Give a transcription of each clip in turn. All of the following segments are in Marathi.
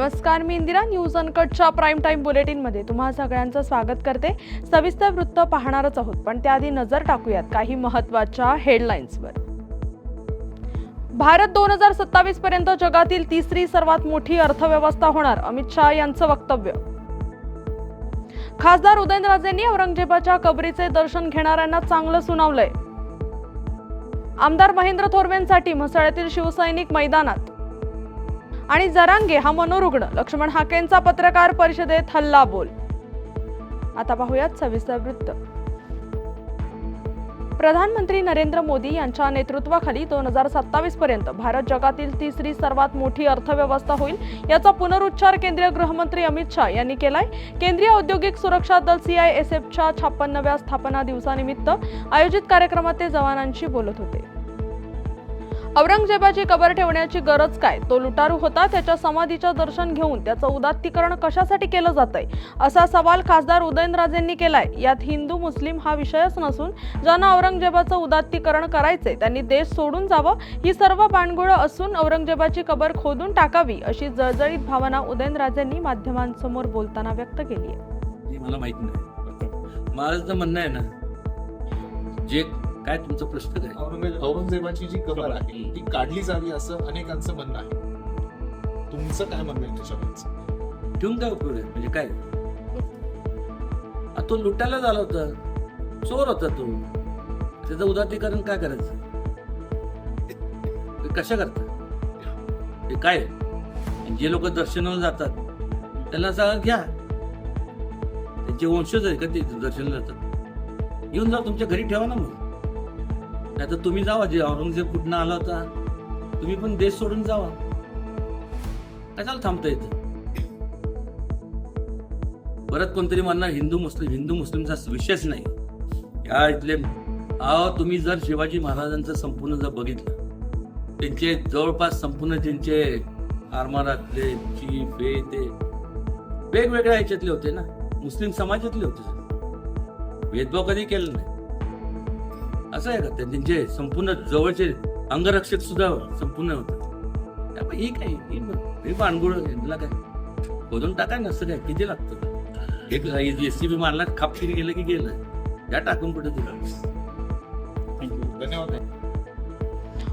नमस्कार, मी इंदिरा. न्यूज अनकटच्या प्राईम टाइम बुलेटिनमध्ये तुम्हा सगळ्यांचं स्वागत करते. सविस्तर वृत्त पाहणारच आहोत, पण त्याआधी नजर टाकूयात काही महत्त्वाच्या हेडलाईन्सवर. भारत 2027 पर्यंत जगातील तिसरी सर्वात मोठी अर्थव्यवस्था होणार, अमित शहा यांचं वक्तव्य. खासदार उदयनराजेंनी औरंगजेबाच्या कबरीचे दर्शन घेणाऱ्यांना चांगलं सुनावलंय. आमदार महेंद्र थोरवेंसाठी म्हसळ्यातील शिवसैनिक मैदानात. आणि जरांगे हा मनोरुग्ण, लक्ष्मण हाकेंचा पत्रकार परिषदेत हल्लाबोल. आता पाहूयात सविस्तर वृत्त. प्रधानमंत्री नरेंद्र मोदी यांच्या नेतृत्वाखाली 2027 पर्यंत भारत जगातील तिसरी सर्वात मोठी अर्थव्यवस्था होईल, याचा पुनरुच्चार केंद्रीय गृहमंत्री अमित शहा यांनी केलाय. केंद्रीय औद्योगिक सुरक्षा दल CISFच्या 56व्या स्थापना दिवसानिमित्त आयोजित कार्यक्रमात ते जवानांशी बोलत होते. औरंगजेबाची कबर ठेवण्याची गरज काय? तो लुटारू होता, त्याच्या समाधीचं दर्शन घेऊन त्याचं उदात्तीकरण कशासाठी केलं जातंय, असा सवाल खासदार उदयनराजेंनी केलाय. यात हिंदू मुस्लिम हा विषयच नसून ज्यांना औरंगजेबाचं उदात्तीकरण करायचंय त्यांनी देश सोडून जावं, ही सर्व बाणगुळं असून औरंगजेबाची कबर खोदून टाकावी, अशी जळजळीत भावना उदयनराजेंनी माध्यमांसमोर बोलताना व्यक्त केली आहे. मला माहित नाही, माझं तर म्हणणं आहे ना, जे काय तुमचा प्रश्न काय? औरंगजेबाची जी कबर आहे ती काढली जावी असं अनेकांचं म्हणणं आहे. तुमचं काय म्हणणं आहे त्याच्यावर? ठेवून काय उपयोग आहे? म्हणजे काय, तो लुटायला झाला होता, चोर होता तो, त्याचं उदात्तीकरण काय करायचं? ते कशा करतात? ते काय, जे लोक दर्शनाला जातात त्यांना सांगा घ्या, त्यांचे वंशज आहे का ते दर्शनाला जातात, येऊन जा, तुमच्या घरी ठेवा ना. मग नाही तर तुम्ही जावा, जे औरंगजेब कुठनं आला होता, तुम्ही पण देश सोडून जावा. कशाला थांबता येतं? परत कोणतरी म्हणणार हिंदू मुस्लिमचा विषयच नाही या इथले. तुम्ही जर शिवाजी महाराजांचं संपूर्ण जर बघितलं, त्यांचे जवळपास संपूर्ण त्यांचे आरमारातले चीफ ते वेगवेगळ्या ह्याच्यातले होते ना, मुस्लिम समाजातले होते, भेदभाव कधी केला नाही. असं आहे का? त्यांचे संपूर्ण जवळचे अंगरक्षक सुद्धा संपूर्ण होतात. त्यामुळे ही काय ही बाणगुळ काय खोदून टाकाय नसतं काय, किती लागतं? एक SCB मारला, खापकीने गेलं की गेलं, त्या टाकून पुढे दिलं. धन्यवाद.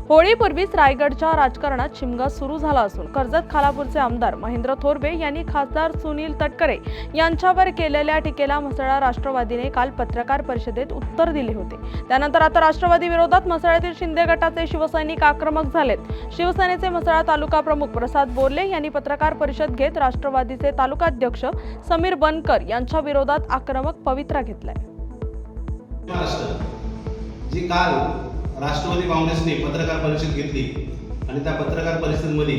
होळीपूर्वीच रायगडच्या राजकारणात शिमगा सुरू झाला असून कर्जत खालापूरचे आमदार महेंद्र थोरवे यांनी खासदार सुनील तटकरे यांच्यावर केलेल्या टीकेला म्हसळा राष्ट्रवादीने काल पत्रकार परिषदेत उत्तर दिले होते. त्यानंतर आता राष्ट्रवादी विरोधात म्हसळ्यातील शिंदे गटाचे शिवसैनिक आक्रमक झालेत. शिवसेनेचे म्हसळा तालुका प्रमुख प्रसाद बोर्ले यांनी पत्रकार परिषद घेत राष्ट्रवादीचे तालुकाध्यक्ष समीर बनकर यांच्या विरोधात आक्रमक पवित्रा घेतलाय. जी काल राष्ट्रवादी काँग्रेसने पत्रकार परिषद घेतली आणि त्या पत्रकार परिषदेमध्ये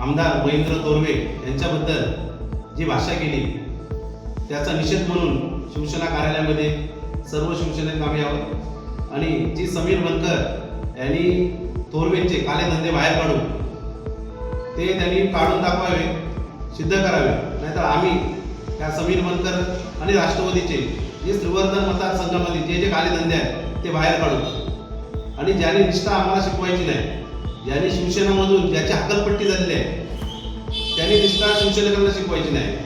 आमदार महेंद्र थोरवे यांच्याबद्दल जी भाषा केली त्याचा निषेध म्हणून शिवसेना कार्यालयामध्ये सर्व शिवसैनिक आम्ही आहोत. आणि जी समीर बनकर यांनी थोरवेंचे काले धंदे बाहेर काढून ते त्यांनी काढून दाखवावे, सिद्ध करावे, नाहीतर आम्ही त्या समीर बनकर आणि राष्ट्रवादीचे जे श्रीवर्धन मतदारसंघामध्ये जे काले धंदे आहेत ते बाहेर काढू. आणि ज्याने निष्ठा आम्हाला शिकवायची नाही, ज्याने शिवसेनेमधून ज्याची हकलपट्टी झालेली आहे, त्याने निष्ठा शिवसेनेकडनं शिकवायची नाही.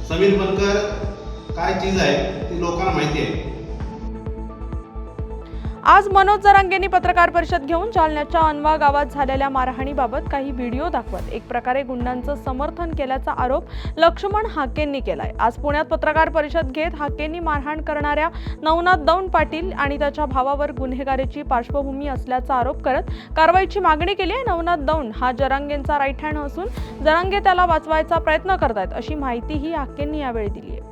समीर बनकर काय चीज आहे ती लोकांना माहिती आहे. आज मनोज जरांगेंनी पत्रकार परिषद घेऊन जालन्याच्या अनवा गावात झालेल्या मारहाणीबाबत काही व्हिडिओ दाखवत एक प्रकारे गुंडांचं समर्थन केल्याचा आरोप लक्ष्मण हाकेंनी केलाय. आज पुण्यात पत्रकार परिषद घेत हाकेंनी मारहाण करणाऱ्या नवनाथ दौंड पाटील आणि त्याच्या भावावर गुन्हेगारीची पार्श्वभूमी असल्याचा आरोप करत कारवाईची मागणी केली आहे. नवनाथ दौंड हा जरांगेंचा राईट हँड असून जरांगे त्याला वाचवायचा प्रयत्न करतायत, अशी माहितीही हाकेंनी यावेळी दिली आहे.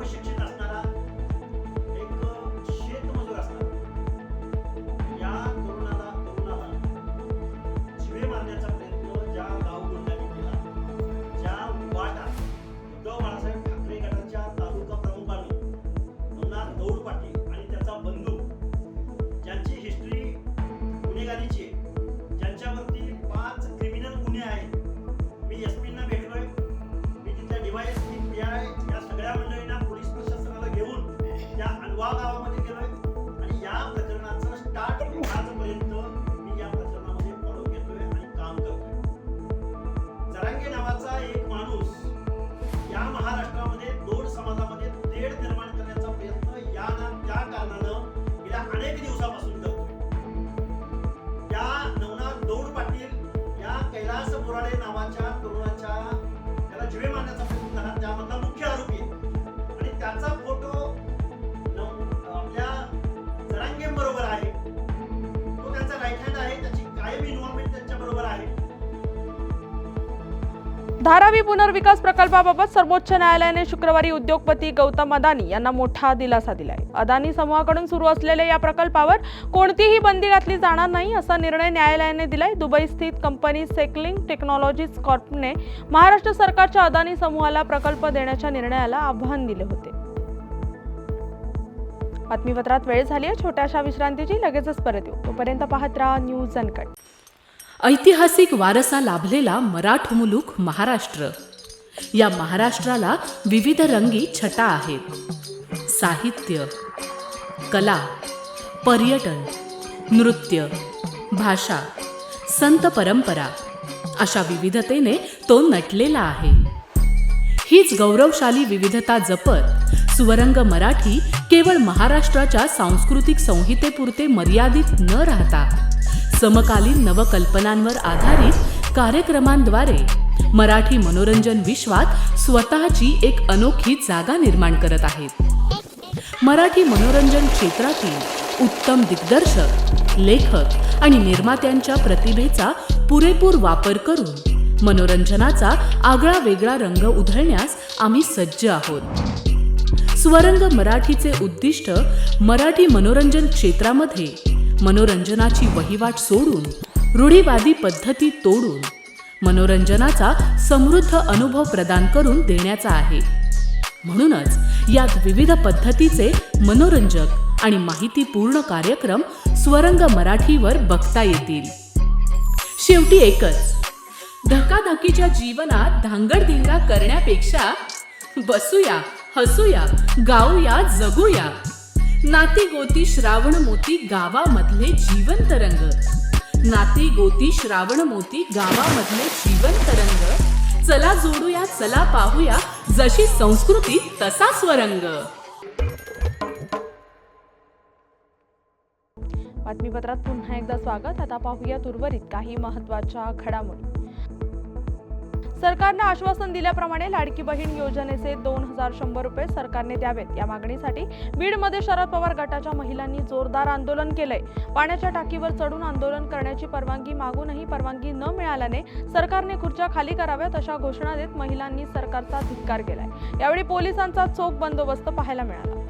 शिक्षित असणारा एक तेढ निर्माण करण्याचा प्रयत्न या कारणानं गेल्या अनेक दिवसापासून करतोय. या नवनाथ दौड पाटील या कैलास बोराडे नावाच्या तरुणाच्या त्याला जीवे मारण्याचा प्रयत्न झाला, त्यामधला मुख्य आरोपी आहे. आणि त्याचा फोटो आपल्या जरांगे बरोबर आहे. तो त्यांचा राईट हँड आहे, त्याची कायम इन्व्हॉल्वमेंट त्यांच्या बरोबर आहे. धारावी पुनर्विकास प्रकल्पाबाबत सर्वोच्च न्यायालयाने शुक्रवारी उद्योगपती गौतम अदानी यांना मोठा दिलासा दिलाय. अदानी समूहाकडून सुरू असलेल्या या प्रकल्पावर कोणतीही बंदी घातली जाणार नाही असा निर्णय न्यायालयाने दिलाय. दुबई स्थित कंपनी सेकलिंग टेक्नॉलॉजीज कॉर्पने महाराष्ट्र सरकारच्या अदानी समूहाला प्रकल्प देण्याच्या निर्णयाला आव्हान दिले होते. बातमीपत्रात वेळ झाली आहे छोट्याशा विश्रांतीची. लगेचच परत येऊ. तोपर्यंत पाहत राहा न्यूज अनकट. ऐतिहासिक वारसा लाभलेला मराठ मुलूक महाराष्ट्र. या महाराष्ट्राला विविध रंगी छटा आहेत. साहित्य, कला, पर्यटन, नृत्य, भाषा, संत परंपरा अशा विविधतेने तो नटलेला आहे. हीच गौरवशाली विविधता जपत सुवरंग मराठी केवळ महाराष्ट्राच्या सांस्कृतिक संहितेपुरते मर्यादित न राहता समकालीन नवकल्पनांवर आधारित कार्यक्रमांद्वारे मराठी मनोरंजन विश्वात स्वतःची एक अनोखी जागा निर्माण करत आहेत. मराठी मनोरंजन क्षेत्रातील उत्तम दिग्दर्शक, लेखक आणि निर्मात्यांच्या प्रतिभेचा पुरेपूर वापर करून मनोरंजनाचा आगळा वेगळा रंग उधळण्यास आम्ही सज्ज आहोत. स्वरंग मराठीचे उद्दिष्ट मराठी मनोरंजन क्षेत्रामध्ये मनोरंजनाची वहिवाट सोडून रूढीवादी पद्धती तोडून मनोरंजनाचा समृद्ध अनुभव प्रदान करून देण्याचा आहे. म्हणूनच यात विविध पद्धतीचे मनोरंजक आणि माहितीपूर्ण कार्यक्रम स्वरंग मराठीवर बघता येतील. शेवटी एकच, धकाधकीच्या जीवनात धांगडधिंगा करण्यापेक्षा बसूया, हसूया, गाऊया, जगूया. नाती गोती श्रावण मोती गावामधले जीवंत रंग. नाती गोती श्रावण मोती गावामधले जीवंत रंग. चला जोडूया, चला पाहूया, जशी संस्कृती तसा स्वरंग. बातमीपत्रात पुन्हा एकदा स्वागत. आता पाहूया उर्वरित काही महत्त्वाच्या घडामोडी. सरकारने आश्वासन दिल्याप्रमाणे लाडकी बहीण योजनेचे 2100 रुपये सरकारने द्यावेत या मागणीसाठी बीडमध्ये शरद पवार गटाच्या महिलांनी जोरदार आंदोलन केलंय. पाण्याच्या टाकीवर चढून आंदोलन करण्याची परवानगी मागूनही परवानगी न मिळाल्याने सरकारने खुर्च्या खाली कराव्यात अशा घोषणा देत महिलांनी सरकारचा धिक्कार केलाय. यावेळी पोलिसांचा चोख बंदोबस्त पाहायला मिळाला.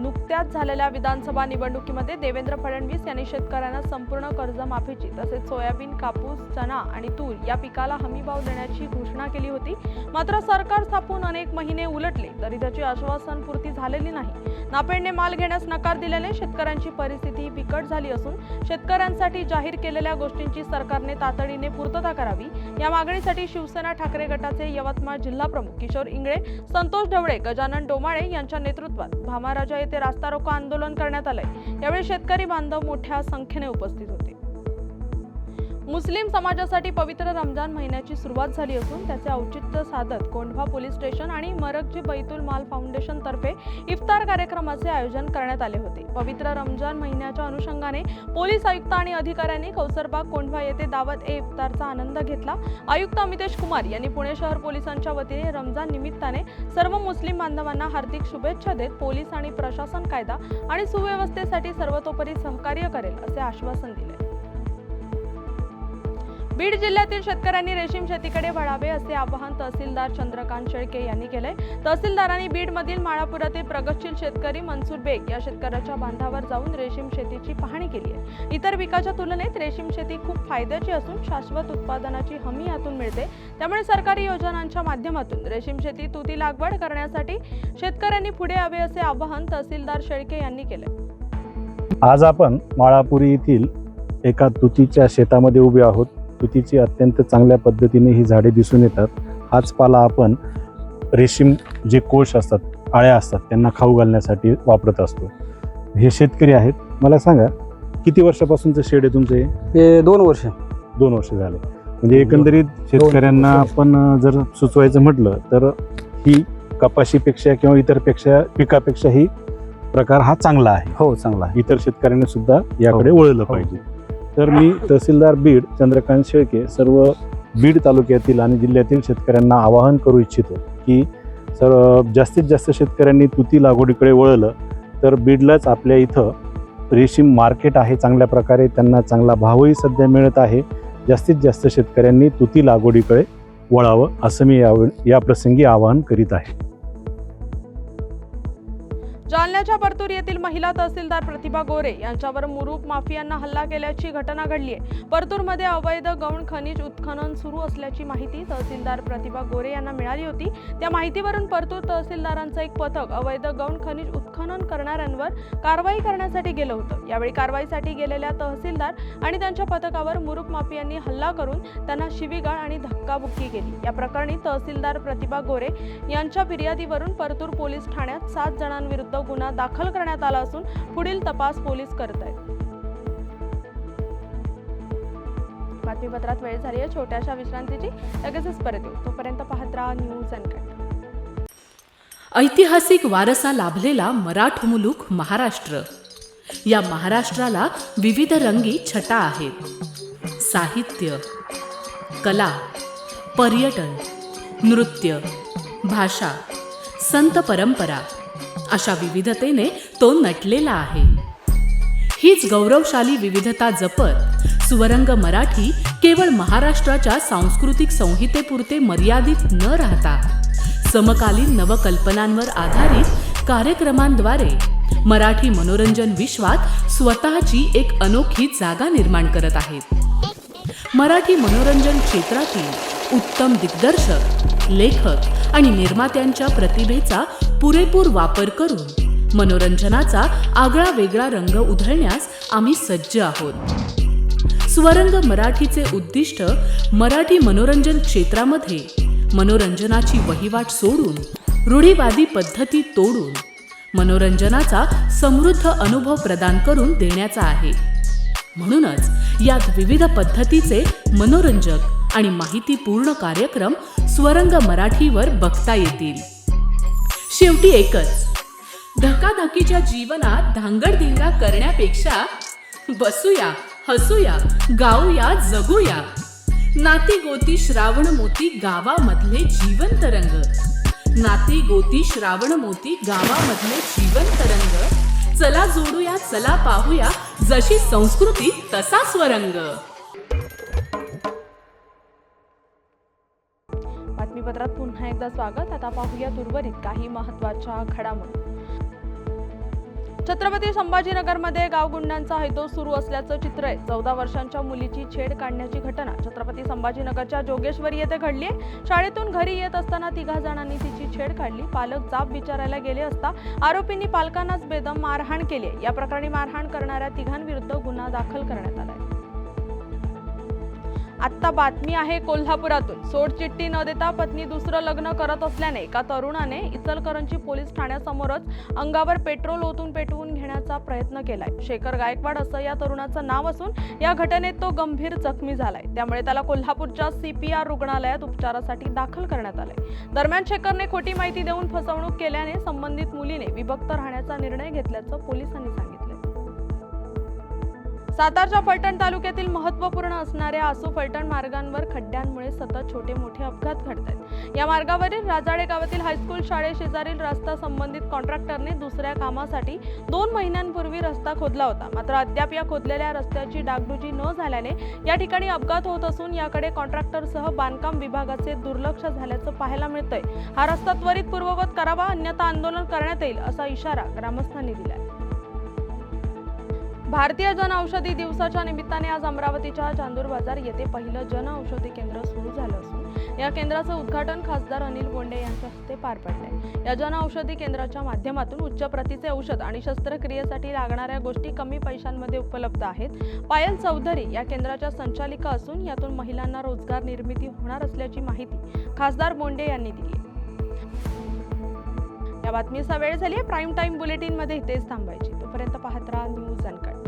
नुकत्याच झालेल्या विधानसभा निवडणुकीमध्ये देवेंद्र फडणवीस यांनी शेतकऱ्यांना संपूर्ण कर्जमाफीची तसेच सोयाबीन, कापूस, चणा आणि तूर या पिकाला हमीभाव देण्याची घोषणा केली होती. मात्र सरकार स्थापून अनेक महिने उलटले तरी त्याची आश्वासन पूर्ती झालेली नाही. नाफेडने माल घेण्यास नकार दिल्याने शेतकऱ्यांची परिस्थिती बिकट झाली असून शेतकऱ्यांसाठी जाहीर केलेल्या गोष्टींची सरकारने तातडीने पूर्तता करावी या मागणीसाठी शिवसेना ठाकरे गटाचे यवतमाळ जिल्हा प्रमुख किशोर इंगळे, संतोष ढवळे, गजानन डोमाळे यांच्या नेतृत्वात भामाराजा येथे रास्ता रोको आंदोलन करण्यात आलंय. यावेळी शेतकरी बांधव मोठ्या संख्येने उपस्थित होते. मुस्लिम समाजासाठी पवित्र रमजान महिन्याची सुरुवात झाली असून त्याचे औचित्य साधत कोंढवा पोलीस स्टेशन आणि मरकजी बैतुल माल फाउंडेशन तर्फे इफ्तार कार्यक्रमाचे आयोजन करण्यात आले होते. पवित्र रमजान महिन्याच्या अनुषंगाने पोलीस आयुक्त आणि अधिकाऱ्यांनी कौसरबाग कोंढवा येथे दावत ए इफ्तारचा आनंद घेतला. आयुक्त अमितेश कुमार यांनी पुणे शहर पोलिसांच्या वतीने रमजान निमित्ताने सर्व मुस्लिम बांधवांना हार्दिक शुभेच्छा देत पोलीस आणि प्रशासन कायदा आणि सुव्यवस्थेसाठी सर्वतोपरी सहकार्य करेल असे आश्वासन दिले. बीड जिल्ह्यातील शेतकऱ्यांनी रेशीम शेतीकडे वळावे असे आवाहन तहसीलदार चंद्रकांत शेळके यांनी केले. तहसीलदारांनी बीडमधील माळापुरातील प्रगतशील शेतकरी मनसूर बेग या शेतकऱ्याच्या बांधावर जाऊन रेशीम शेतीची पाहणी केली आहे. इतर पिकाच्या तुलनेत रेशीम शेती खूप फायद्याची असून शाश्वत उत्पादनाची हमी यातून मिळते. त्यामुळे सरकारी योजनांच्या माध्यमातून रेशीम शेती तुती लागवड करण्यासाठी शेतकऱ्यांनी पुढे यावे असे आवाहन तहसीलदार शेळके यांनी केले. आज आपण माळापुरी येथील एका तुतीच्या शेतामध्ये उभे आहोत. तुतीची अत्यंत चांगल्या पद्धतीने ही झाडे दिसून येतात. हाच पाला आपण रेशीम जे कोश असतात, आळ्या असतात, त्यांना खाऊ घालण्यासाठी वापरत असतो. हे शेतकरी आहेत. मला सांगा, किती वर्षापासूनचं शेड आहे तुमचं? हे 2 वर्ष. 2 वर्ष झाले. म्हणजे एकंदरीत शेतकऱ्यांना आपण जर सुचवायचं म्हटलं तर ही कपाशीपेक्षा किंवा इतर पिकापेक्षा ही प्रकार हा चांगला आहे. हो, चांगला आहे. इतर शेतकऱ्यांनी सुद्धा याकडे हो. वळलं हो. पाहिजे. तर मी तहसीलदार बीड चंद्रकांत शेळके सर्व बीड तालुक्यातील आणि जिल्ह्यातील शेतकऱ्यांना आवाहन करू इच्छितो की जास्तीत जास्त शेतकऱ्यांनी तुती लागवडीकडे वळलं तर बीडलाच आपल्या इथं रेशीम मार्केट आहे. चांगल्या प्रकारे त्यांना चांगला भावही सध्या मिळत आहे. जास्तीत जास्त शेतकऱ्यांनी तुती लागवडीकडे वळावं असं मी या प्रसंगी आवाहन करीत आहे. जालन्याच्या परतूर येथील महिला तहसीलदार प्रतिभा गोरे यांच्यावर मुरूप माफियांना हल्ला केल्याची घटना घडली आहे. परतूरमध्ये अवैध गौण खनिज उत्खनन सुरू असल्याची माहिती तहसीलदार प्रतिभा गोरे यांना मिळाली होती. त्या माहितीवरून परतूर तहसीलदारांचं एक पथक अवैध गौण खनिज उत्खनन करणाऱ्यांवर कारवाई करण्यासाठी गेलं होतं. यावेळी कारवाईसाठी गेलेल्या तहसीलदार आणि त्यांच्या पथकावर मुरूप माफियांनी हल्ला करून त्यांना शिवीगाळ आणि धक्काबुक्की केली. या प्रकरणी तहसीलदार प्रतिभा गोरे यांच्या फिर्यादीवरून परतूर पोलीस ठाण्यात 7 जणांविरुद्ध गुन्हा दाखल करण्यात आला असून पुढील तपास पोलीस करत आहेत. बातमीपत्रात वेळ झाली आहे छोट्याशा विश्रांतीची. लगेचच परत येऊ. तोपर्यंत पाहत राहा न्यूज अनकट. ऐतिहासिक वारसा लाभलेला मराठ मुलूक महाराष्ट्र. या महाराष्ट्राला विविध रंगी छटा आहेत. साहित्य, कला, पर्यटन, नृत्य, भाषा, संत परंपरा अशा विविधतेने तो नटलेला आहे. हीच गौरवशाली विविधता जपत सुवरंग मराठी केवळ महाराष्ट्राच्या सांस्कृतिक संहितेपुरते मर्यादित न राहता समकालीन नवकल्पनांवर आधारित कार्यक्रमांद्वारे मराठी मनोरंजन विश्वात स्वतःची एक अनोखी जागा निर्माण करत आहेत. मराठी मनोरंजन क्षेत्रातील उत्तम दिग्दर्शक, लेखक आणि निर्मात्यांच्या प्रतिभेचा पुरेपूर वापर करून मनोरंजनाचा आगळा वेगळा रंग उधळण्यास आम्ही सज्ज आहोत. स्वरंग मराठीचे उद्दिष्ट मराठी मनोरंजन क्षेत्रामध्ये मनोरंजनाची वहिवाट सोडून रूढीवादी पद्धती तोडून मनोरंजनाचा समृद्ध अनुभव प्रदान करून देण्याचा आहे. म्हणूनच यात विविध पद्धतीचे मनोरंजक आणि माहितीपूर्ण कार्यक्रम स्वरंग मराठीवर बघता येतील. शेवटी एकच, धकाधकीच्या जीवनात धांगडधिंगा करण्यापेक्षा बसूया, हसूया, गाऊया, जगूया. नाती गोती श्रावण मोती गावामधले जीवंत रंग. नाती गोती श्रावण मोती गावामधले जीवंत रंग. चला जोडूया, चला पाहूया, जशी संस्कृती तसा स्वरंग. बातमीपत्रात पुन्हा एकदा स्वागत. आता पाहूया उर्वरित काही महत्त्वाच्या घडामोडी. छत्रपती संभाजीनगरमध्ये गावगुंडांचा हैदोस सुरू असल्याचं चित्र आहे. 14 वर्षांच्या मुलीची छेड काढण्याची घटना छत्रपती संभाजीनगरच्या जोगेश्वरी येथे घडली आहे. शाळेतून घरी येत असताना 3 जणांनी तिची छेड काढली. पालक जाब विचारायला गेले असता आरोपींनी पालकांनाच बेदम मारहाण केली आहे. या प्रकरणी मारहाण करणाऱ्या 3 विरुद्ध गुन्हा दाखल करण्यात आला आहे. आत्ता बातमी आहे कोल्हापुरातून. सोडचिठ्ठी न देता पत्नी दुसरं लग्न करत असल्याने एका तरुणाने इचलकरंजी पोलीस ठाण्यासमोरच अंगावर पेट्रोल ओतून पेटवून घेण्याचा प्रयत्न केलाय. शेखर गायकवाड असं या तरुणाचं नाव असून या घटनेत तो गंभीर जखमी झालाय. त्यामुळे त्याला कोल्हापूरच्या CPR रुग्णालयात उपचारासाठी दाखल करण्यात आलंय. दरम्यान शेखरने खोटी माहिती देऊन फसवणूक केल्याने संबंधित मुलीने विभक्त राहण्याचा निर्णय घेतल्याचं पोलिसांनी सांगितलं. सातारच्या फलटण तालुक्यातील महत्त्वपूर्ण असणाऱ्या आसू फलटण मार्गांवर खड्ड्यांमुळे सतत छोटे मोठे अपघात घडतात. या मार्गावरील राजाडे गावातील हायस्कूल शाळेशेजारील रस्ता संबंधित कॉन्ट्रॅक्टरने दुसऱ्या कामासाठी 2 महिन्यांपूर्वी रस्ता खोदला होता. मात्र अद्याप या खोदलेल्या रस्त्याची डागडुजी न झाल्याने या ठिकाणी अपघात होत असून याकडे कॉन्ट्रॅक्टरसह बांधकाम विभागाचे दुर्लक्ष झाल्याचं पाहायला मिळतंय. हा रस्ता त्वरित पूर्ववत करावा, अन्यथा आंदोलन करण्यात येईल असा इशारा ग्रामस्थांनी दिलाय. भारतीय जनऔषधी दिवसाच्या निमित्ताने आज अमरावतीच्या चांदूर बाजार येथे पहिलं जनऔषधी केंद्र सुरू झालं असून या केंद्राचं उद्घाटन खासदार अनिल बोंडे यांच्या हस्ते पार पडलंय. या जनऔषधी केंद्राच्या माध्यमातून उच्च प्रतीचे औषध आणि शस्त्रक्रियेसाठी लागणाऱ्या गोष्टी कमी पैशांमध्ये उपलब्ध आहेत. पायल चौधरी या केंद्राच्या संचालिका असून यातून महिलांना रोजगार निर्मिती होणार असल्याची माहिती खासदार बोंडे यांनी दिली. या बातमीचा वेळ झाली आहे. प्राईम टाइम बुलेटिन मध्ये इथेच थांबायची. तोपर्यंत पाहत राहा न्यूज अनकट.